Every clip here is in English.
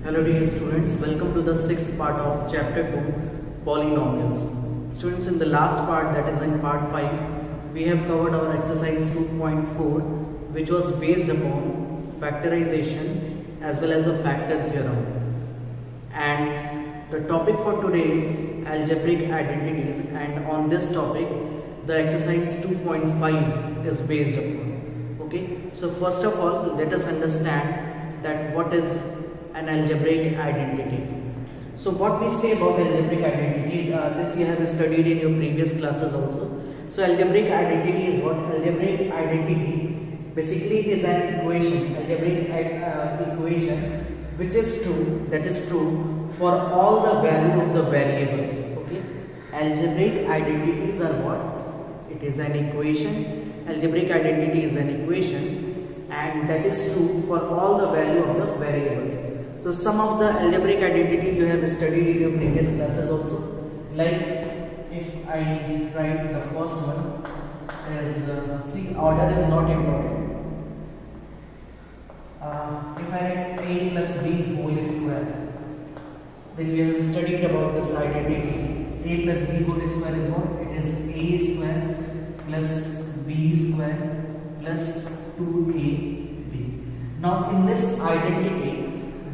Hello dear students, welcome to the sixth part of chapter 2 polynomials. Students, in the last part, that is in part 5, we have covered our exercise 2.4 which was based upon factorization as well as the factor theorem. And the topic for today is algebraic identities, and on this topic the exercise 2.5 is based upon. Okay, so first of all let us understand that what is an algebraic identity. So what we say about algebraic identity, this you have studied in your previous classes also. So algebraic identity is what? Algebraic identity basically is an equation, algebraic equation which is true, that is true for all the value of the variables. Okay, algebraic identities are what? It is an equation. Algebraic identity is an equation and that is true for all the value of the variables. So some of the algebraic identity you have studied in your previous classes also. Like if I write the first one is, see, order is not important. If I write a plus b whole square, then you have studied about this identity. A plus b whole square is what? It is a square plus b square plus 2ab. Now in this identity,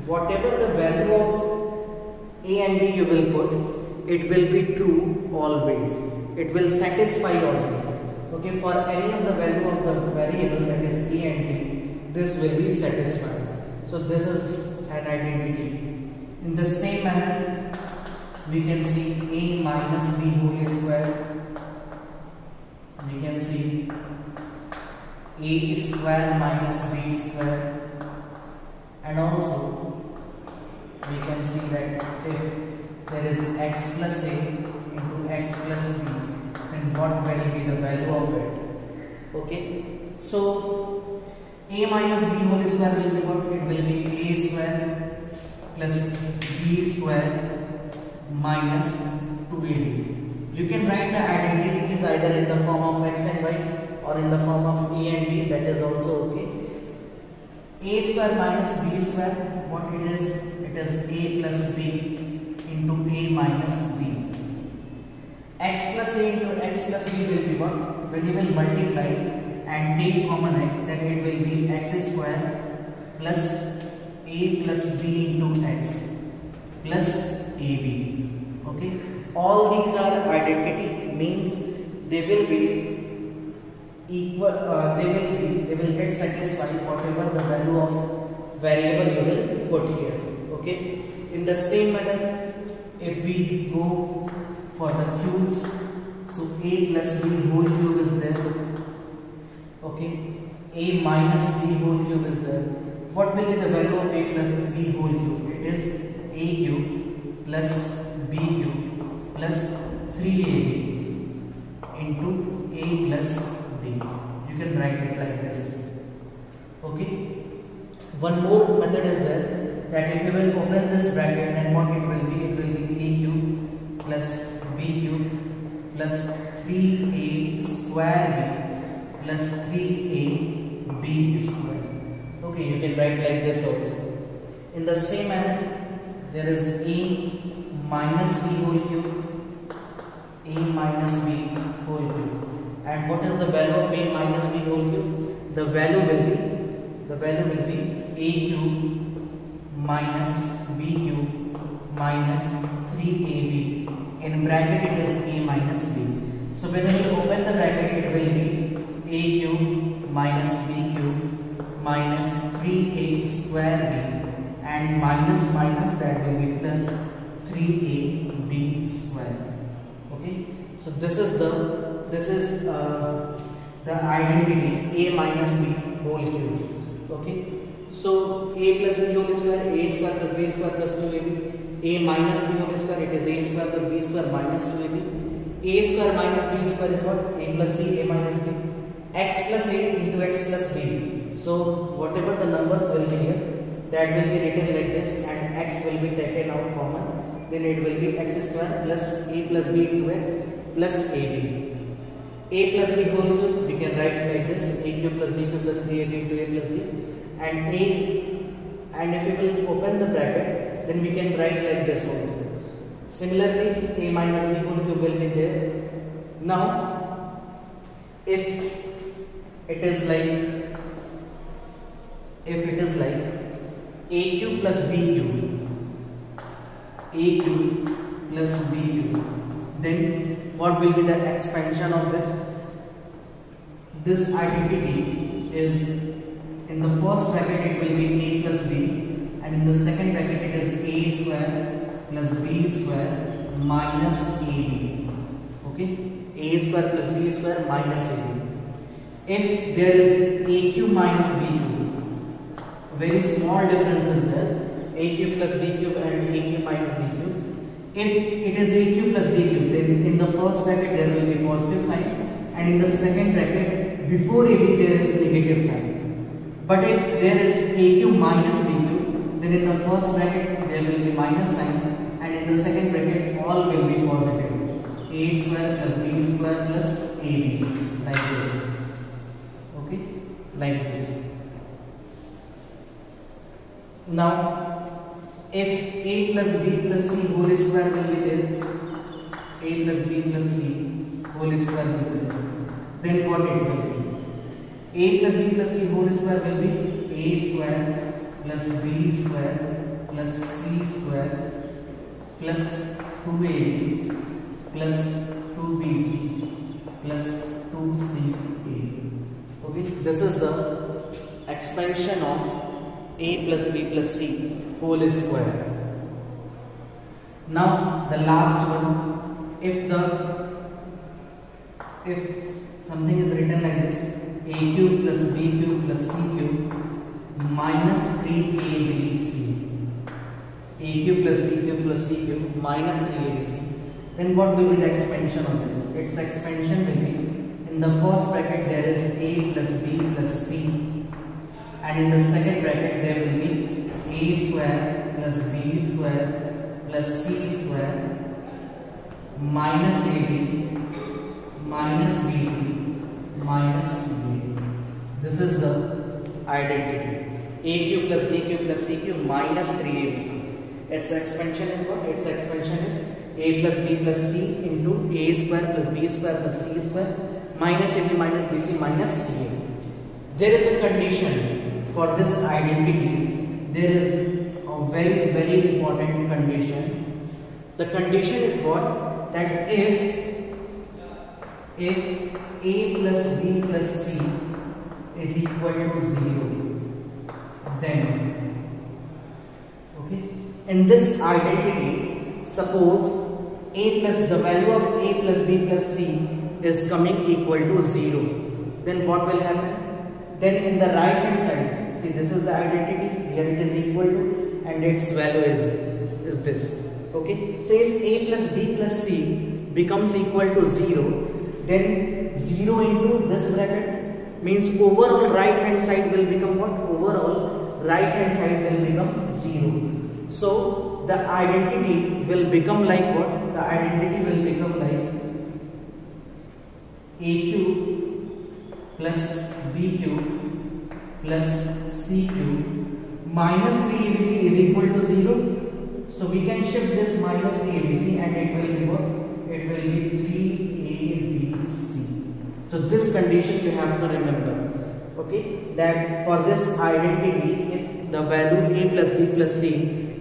whatever the value of a and b you will put, it will be true always. It will satisfy always. Okay, for any of the value of the variable, that is a and b, this will be satisfied. So this is an identity. In the same manner, we can see a minus b whole square. We can see a square minus b square. And also we can see that if there is x plus a into x plus b, then what will be the value of it? Okay, so a minus b whole square will be what? It will be a square plus b square minus 2ab. You can write the identities either in the form of x and y or in the form of a and b, that is also okay. A square minus b square, what it is? It is a plus b into a minus b. X plus a into x plus b will be what? When you will multiply and take common x, then it will be x square plus a plus b into x plus ab. Okay, all these are identity, means they will be equal, they will get satisfied whatever the value of variable you will put here. Okay, in the same manner, if we go for the cubes, so a plus b whole cube is there. Okay, a minus b whole cube is there. What will be the value of a plus b whole cube? It is a cube plus b cube plus 3ab into a plus b. You can write it like this. Okay. One more method is there, that if you will open this bracket, then what it will be? It will be a cube plus b cube plus 3a square b plus 3ab square. Okay, you can write like this also. In the same manner, there is a minus b whole cube, a minus b whole cube. And what is the value of a minus b whole cube? The value will be a cube minus b cube minus 3ab. In bracket it is a minus b. So when you open the bracket, it will be a cube minus b cube minus 3a square b, and minus minus, that will be plus 3ab square. Okay, so this is the identity a minus b whole cube. Okay, so a plus b whole square, a square plus b square plus 2ab. A minus b whole square, it is a square plus b square minus 2ab. A square minus b square is what? A plus b, a minus b. X plus a into x plus b. So whatever the numbers will be here, that will be written like this, and x will be taken out common. Then it will be x square plus a plus b into x plus ab. A plus b whole cube, we can write like this: a cube plus b cube plus 3ab into a plus b, and a and if we will open the bracket, then we can write like this also. Similarly, a minus b whole cube will be there. Now, if it is like a cube plus b cube, a cube plus b cube, then what will be the expansion of this? This identity is, in the first bracket it will be a plus b, and in the second bracket it is a square plus b square minus ab. Okay, a square plus b square minus ab. If there is a cube minus b cube, a very small difference is there, a cube plus b cube and a cube minus b cube. If it is a cube plus b cube, then in the first bracket there will be positive sign, and in the second bracket before ab there is negative sign. But if there is a cube minus b cube, then in the first bracket there will be minus sign, and in the second bracket all will be positive. A square plus b square plus ab, like this. Okay, like this. Now, if a plus b plus c whole square will be there, a plus b plus c whole square will be there, then what it will be? A plus b plus c whole square will be a square plus b square plus c square plus 2ab plus 2bc plus 2ca. Okay, this is the expansion of a plus b plus c whole square. Now the last one, if something is written like this, a cube plus b cube plus c cube minus 3abc, a cube plus b cube plus c cube minus 3abc, then what will be the expansion of this? Its expansion will be, in the first bracket there is a plus b plus c, and in the second bracket there will be a square plus b square plus c square minus ab minus bc minus ca. This is the identity. A cube plus b cube plus c cube minus 3abc. Its expansion is what? Its expansion is a plus b plus c into a square plus b square plus c square minus ab minus bc minus ca. There is a condition for this identity. There is a very, very important condition. The condition is what? That if a plus b plus c is equal to 0, then, okay, in this identity, suppose a plus, the value of a plus b plus c is coming equal to 0, then what will happen? Then in the right hand side, see, this is the identity, here it is equal to, and its value is this. Okay, so if a plus b plus c becomes equal to 0, then 0 into this bracket means overall right hand side will become what? Overall right hand side will become 0. So the identity will become like what? The identity will become like a cube plus b cube plus c cube minus 3abc is equal to 0. So we can shift this minus 3abc and it will be what? It will be 3abc. So this condition you have to remember, okay, that for this identity, if the value a plus b plus c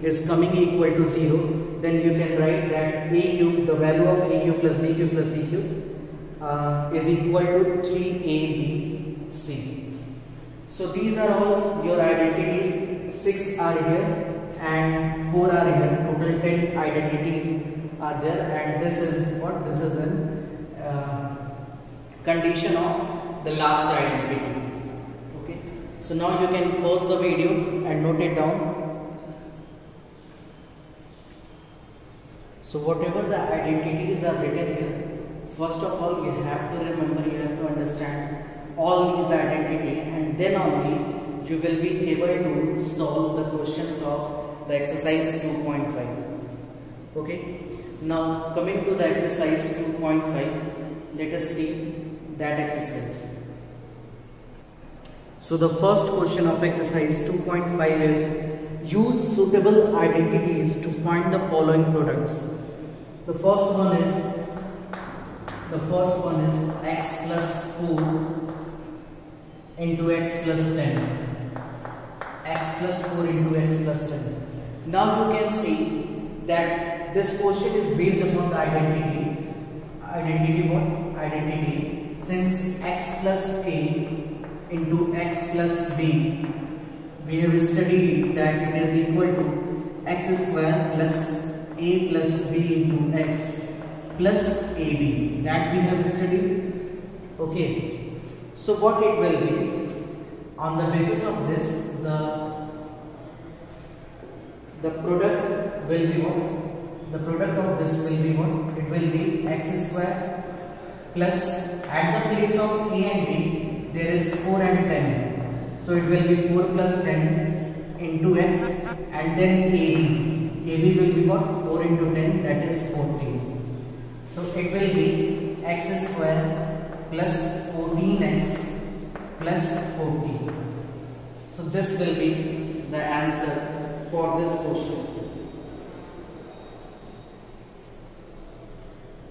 is coming equal to 0, then you can write that a cube, the value of a cube plus b cube plus c cube is equal to 3abc. So these are all your identities. 6 are here and 4 are here. Total 10 identities are there, and this is what? This is an condition of the last identity. Okay, so now you can pause the video and note it down. So whatever the identities are written here, first of all you have to remember, you have to understand all these identities, and then only you will be able to solve the questions of the exercise 2.5. Okay, now coming to the exercise 2.5, let us see that exercise. So the first question of exercise 2.5 is use suitable identities to find the following products. The first one is x plus 4 into x plus 10. X plus 4 into x plus 10. Now you can see that this question is based upon the identity. Identity. Since x plus a into x plus b, we have studied that it is equal to x square plus a plus b into x plus ab. That we have studied. Okay. So what it will be? On the basis of this, the product will be what? The product of this will be what? It will be x square plus, at the place of a and b there is 4 and 10. So it will be 4 plus 10 into x, and then ab. AB will be what? 4 into 10, that is 14. So it will be x square plus 14x plus 14. So this will be the answer for this question.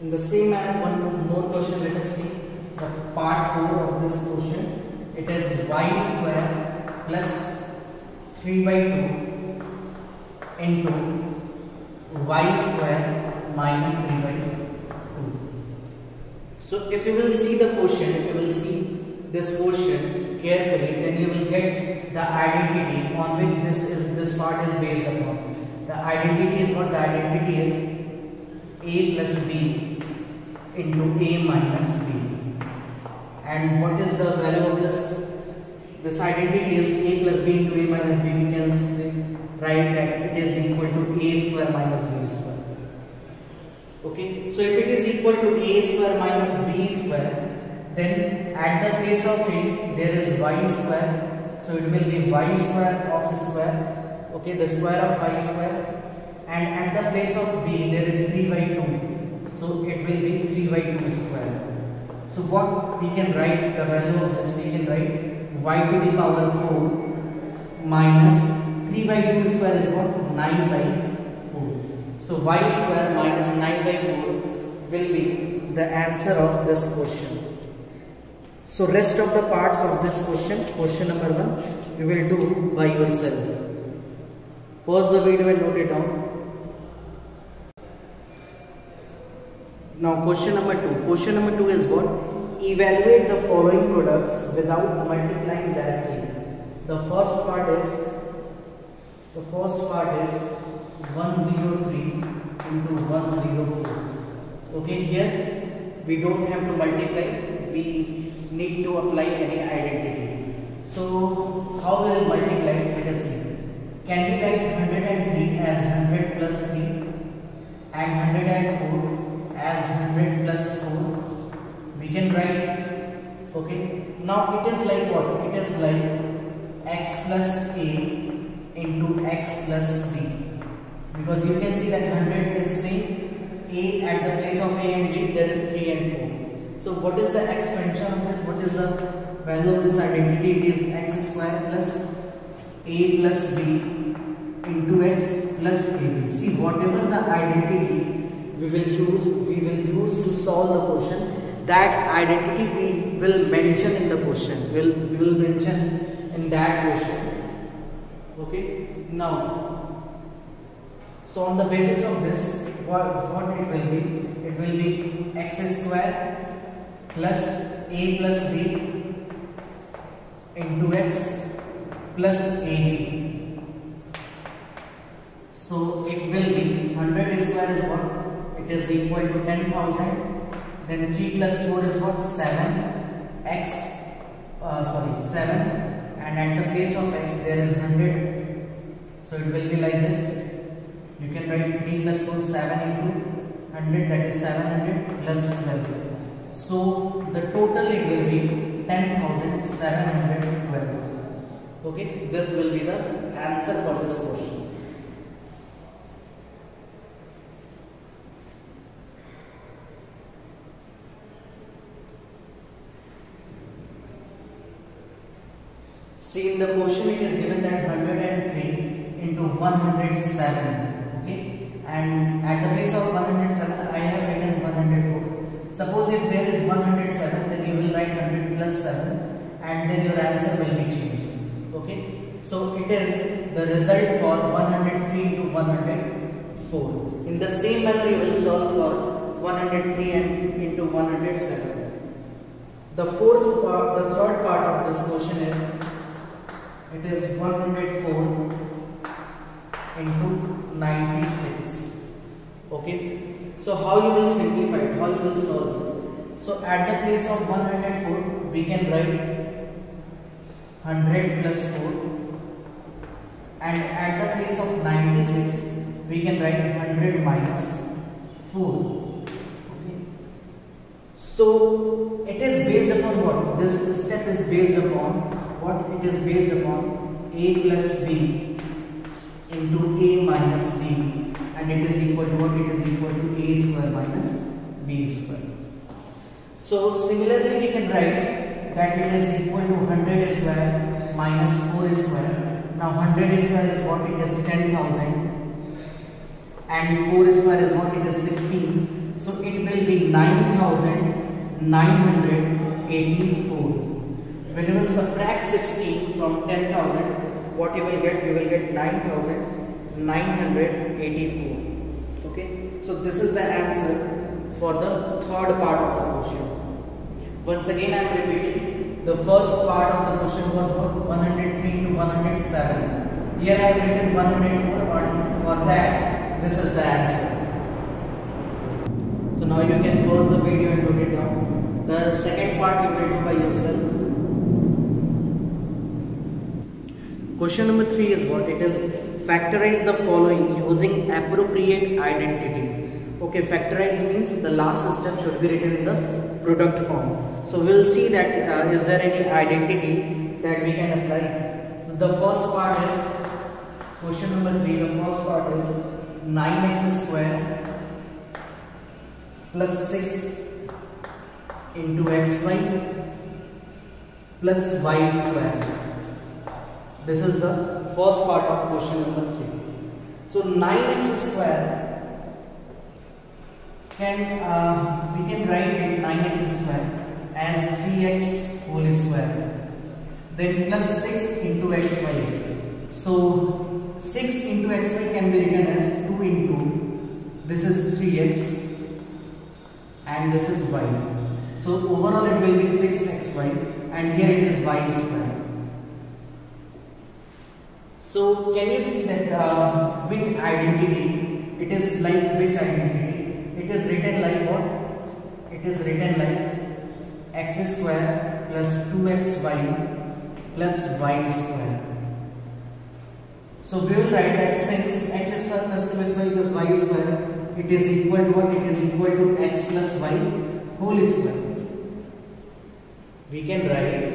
In the same manner, one more question, let us see the part 4 of this question. It is y square plus 3 by 2 into y square minus 3 by 2. So if you will see the question, if you will see this question carefully, then you will get the identity on which this part is based upon. The identity is what? The identity is a plus b into a minus b. And what is the value of this? This identity is a plus b into a minus b. We can say, write that it is equal to a square minus b square. Okay. So if it is equal to a square minus b square, then at the place of a there is y square. So it will be y square of square. Okay, the square of y square. And at the place of b there is 3 by 2. So it will be 3 by 2 square. So what we can write the value of this? We can write y to the power 4 minus 3 by 2 square is what? 9 by 4. So y square minus 9 by 4 will be the answer of this question. So rest of the parts of this question, question number 1, you will do by yourself. Pause the video and note it down. Now question number 2. Question number 2 is what? Evaluate the following products without multiplying directly. The first part is 103 into 104. Okay, here we don't have to multiply. We need to apply any identity. So how will multiply? Let us see. Can we write 103 as 100 plus 3 and 104 as 100 plus 4? We can write. Okay. Now it is like what? It is like x plus a into x plus b, because you can see that 100 is same. A at the place of a and b there is 3 and 4. So what is the expansion of this? What is the value of this identity? It is x square plus a plus b into x plus ab. See, whatever the identity we will use to solve the question, that identity we will mention in the question. We will mention in that question. Okay. Now, so on the basis of this, what it will be? It will be x square plus a plus b into x plus ab. So it will be 100 square is what? It is equal to 10,000. Then 3 plus 4 is what? 7. 7. And at the place of x there is 100. So it will be like this. You can write 3 plus 4, 7 into 100, that is 700 plus 12. So the total it will be 10,712. Okay, this will be the answer for this question. See, in the question it is given that 103 into 107. Okay, and at the place of 107 I have written 104. Suppose if there is 107, then you will write 100 plus 7 and then your answer will be changed. Okay, so it is the result for 103 into 104. In the same manner you will solve for 103 and into 107. The third part of this question is, it is 104 into 96. Okay, so how you will simplify it, how you will solve it? So at the place of 104 we can write 100 plus 4, and at the place of 96 we can write 100 minus 4. Okay, so it is based upon what? This step is based upon what? It is based upon a plus b into a minus b, and it is equal to what? It is equal to a square minus b square. So similarly we can write that it is equal to 100 square minus 4 square. Now 100 square is what? It is 10,000, and 4 square is what? It is 16. So it will be 9,984. When you will subtract 16 from 10,000, what you will get? You will get 9,984. Okay, so this is the answer for the third part of the question. Once again I am repeating, the first part of the question was what? 103 to 107. Here I have written 104, and for that this is the answer. So now you can pause the video and note it down. The second part you will do by yourself. Question number 3 is what? It is factorize the following using appropriate identities. Okay, factorize means the last step should be written in the product form. So we will see that is there any identity that we can apply. So the first part is question number 3. The first part is 9x square plus 6 into xy plus y square. This is the first part of question number 3. So 9x square we can write it 9x square as 3x whole square, then plus 6 into xy. So 6 into xy can be written as 2 into, this is 3x and this is y. So overall it will be 6xy, and here it is y square. So can you see that which identity? It is like which identity? It is written like what? It is written like x square plus 2xy plus y square. So we will write that since x square plus 2xy plus y square, it is equal to what? It is equal to x plus y whole square. We can write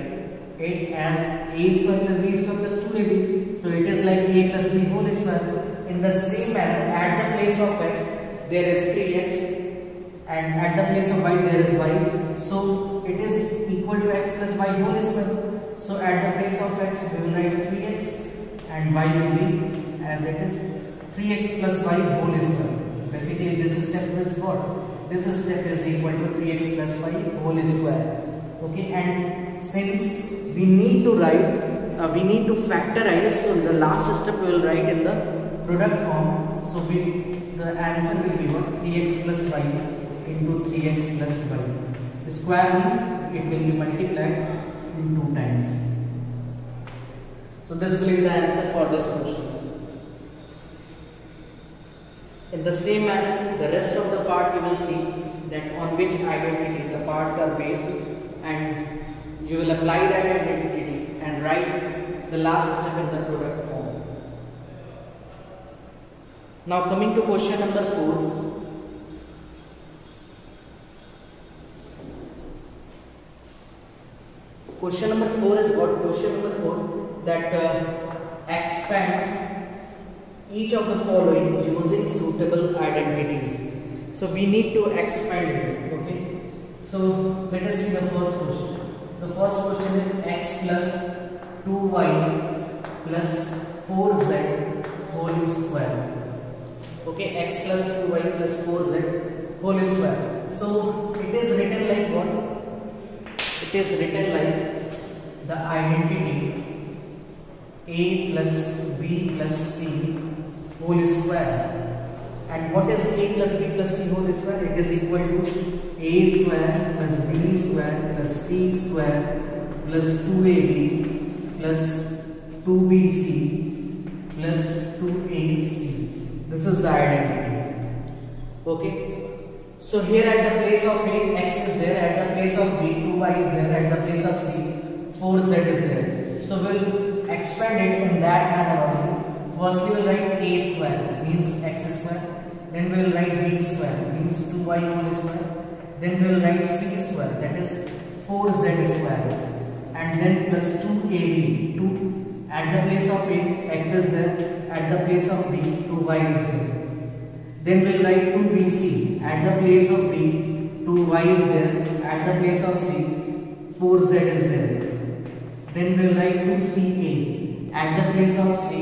it as a square plus b square plus 2ab. So it is like a plus b whole square. In the same manner, at the place of x there is 3x, and at the place of y there is y. So it is equal to x plus y whole square. So at the place of x we will write 3x, and y will be as it is 3x plus y whole square. Basically this step is what? This step is equal to 3x plus y whole square. Okay, and since we need to write, we need to factorize, so the last step we will write in the product form. So the answer will be what? 3x plus y into 3x plus y. The square means it will be multiplied in 2 times. So this will be the answer for this question. In the same manner, the rest of the part you will see that on which identity the parts are based, and you will apply that identity and write the last step in the product form. Now coming to question number 4. Question number 4 is what? Question number 4, that expand each of the following using suitable identities. So we need to expand it. Okay, so let us see the first question. The first question is x plus 2y plus 4z whole square. Okay, x plus 2y plus 4z whole square. So it is written like what? It is written like the identity a plus b plus c whole square. And what is a plus b plus c whole square? It is equal to a square plus b square plus c square plus 2ab plus 2bc plus 2ac. This is the identity. Okay. So here at the place of a, x is there. At the place of b, 2y is there. At the place of c, 4z is there. So we'll expand it in that manner only. First we will write a square, means x square. Then we will write b square, means 2y whole square. Then we will write c square, that is 4z square. And then plus 2ab, 2 at the place of a, x is there. At the place of b, 2y is there. Then we will write 2bc. At the place of b, 2y is there. At the place of c, 4z is there. Then we will write 2ca. At the place of c,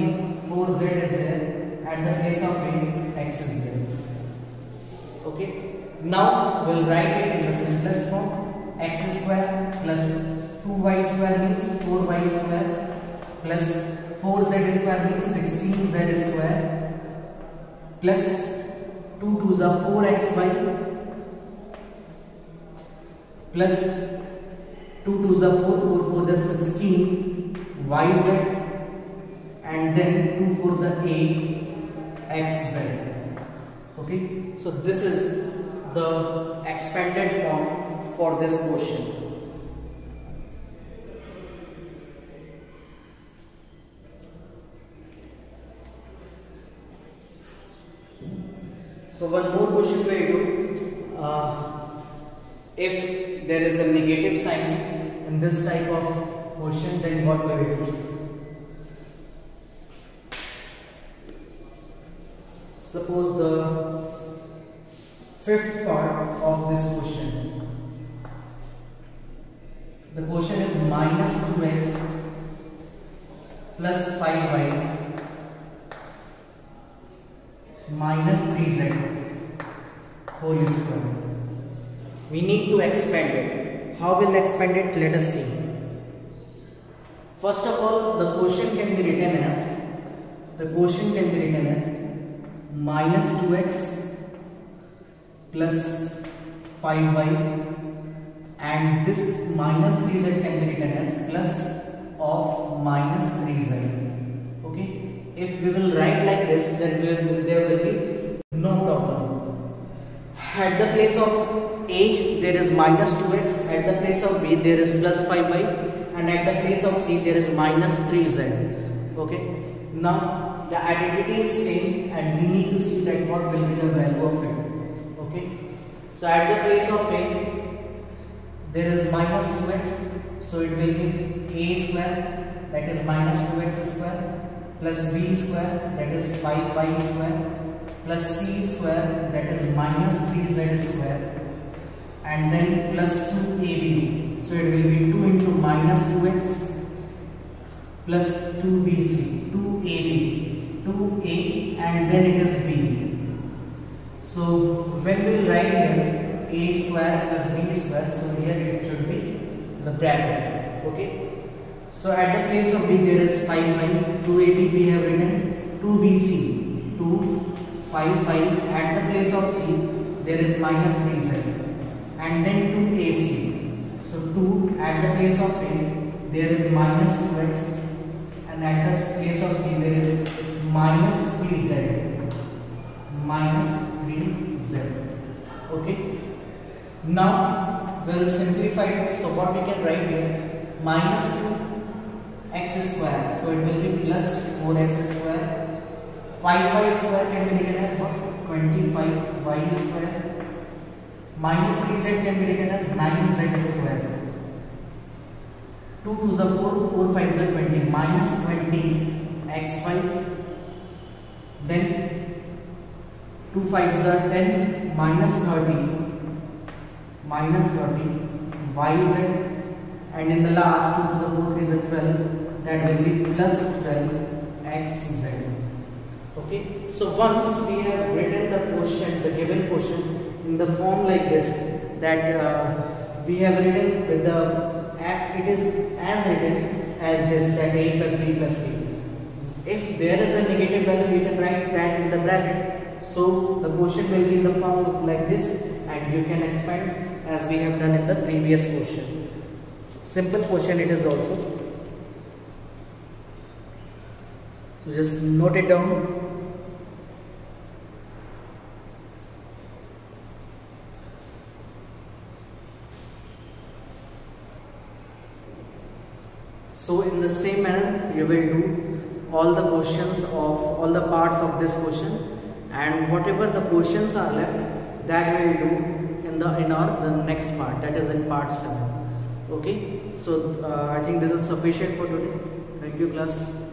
4z is there. At the place of a, x is there. Okay. Now we will write it in the simplest form. X square plus 2y square means 4y square plus 4z square means 16z square plus 2 2s are 4xy plus 2 2s are 4 4 4s are 16 yz and then 2 4s are 8 xz. Okay, so this is the expanded form for this question. So one more question we do. If there is a negative sign in this type of question, then what we will do? Suppose the fifth part of this question. The question is minus 2x plus 5y minus 3z whole square. We need to expand it. How will expand it? Let us see. First of all, the question can be written as minus 2x plus 5y, and this minus 3z can be written as plus of minus 3z. Okay, if we will write like this, then there will be no problem. At the place of a there is minus 2x, at the place of b there is plus 5y, and at the place of c there is minus 3z. Okay, now the identity is same and we need to see that what will be the value of it. Okay, so at the place of a there is minus 2x, so it will be a square, that is minus 2x square, plus b square, that is 5y square, plus c square, that is minus 3z square, and then plus 2ab, so it will be 2 into minus 2x plus 2bc, 2ab, 2a, and then it is b. So when we will write here a square plus b square, so here it should be the bracket. Okay, so at the place of b there is 5y, 2ab we have written, 2bc, 2, 5y, at the place of c there is minus 3z, and then 2ac, so 2 at the place of a there is minus 2x, and at the place of c there is minus 3z, minus 3z. Okay, now we will simplify it. So what we can write here, minus 2x square, so it will be plus 4x square, 5y square can be written as what, 25y square, minus 3z can be written as 9z square, 2 2s are 4, 4 5s are 20, minus 20xy, then 2 5s are 10, minus 30, minus 30 yz, and in the last 2 to the 4 is a 12, that will be plus 12 xz. Okay, so once we have written the question, the given question in the form like this, that we have written with the, it is as written as this, that a plus b plus c. If there is a negative value, we can write that in the bracket. So the question will be in the form of like this, and you can expand as we have done in the previous question. Simple question it is also. So just note it down. So in the same manner, you will do all the questions of all the parts of this question, and whatever the questions are left, that we will do in the next part, that is in part 7. Okay, so I think this is sufficient for today. Thank you, class.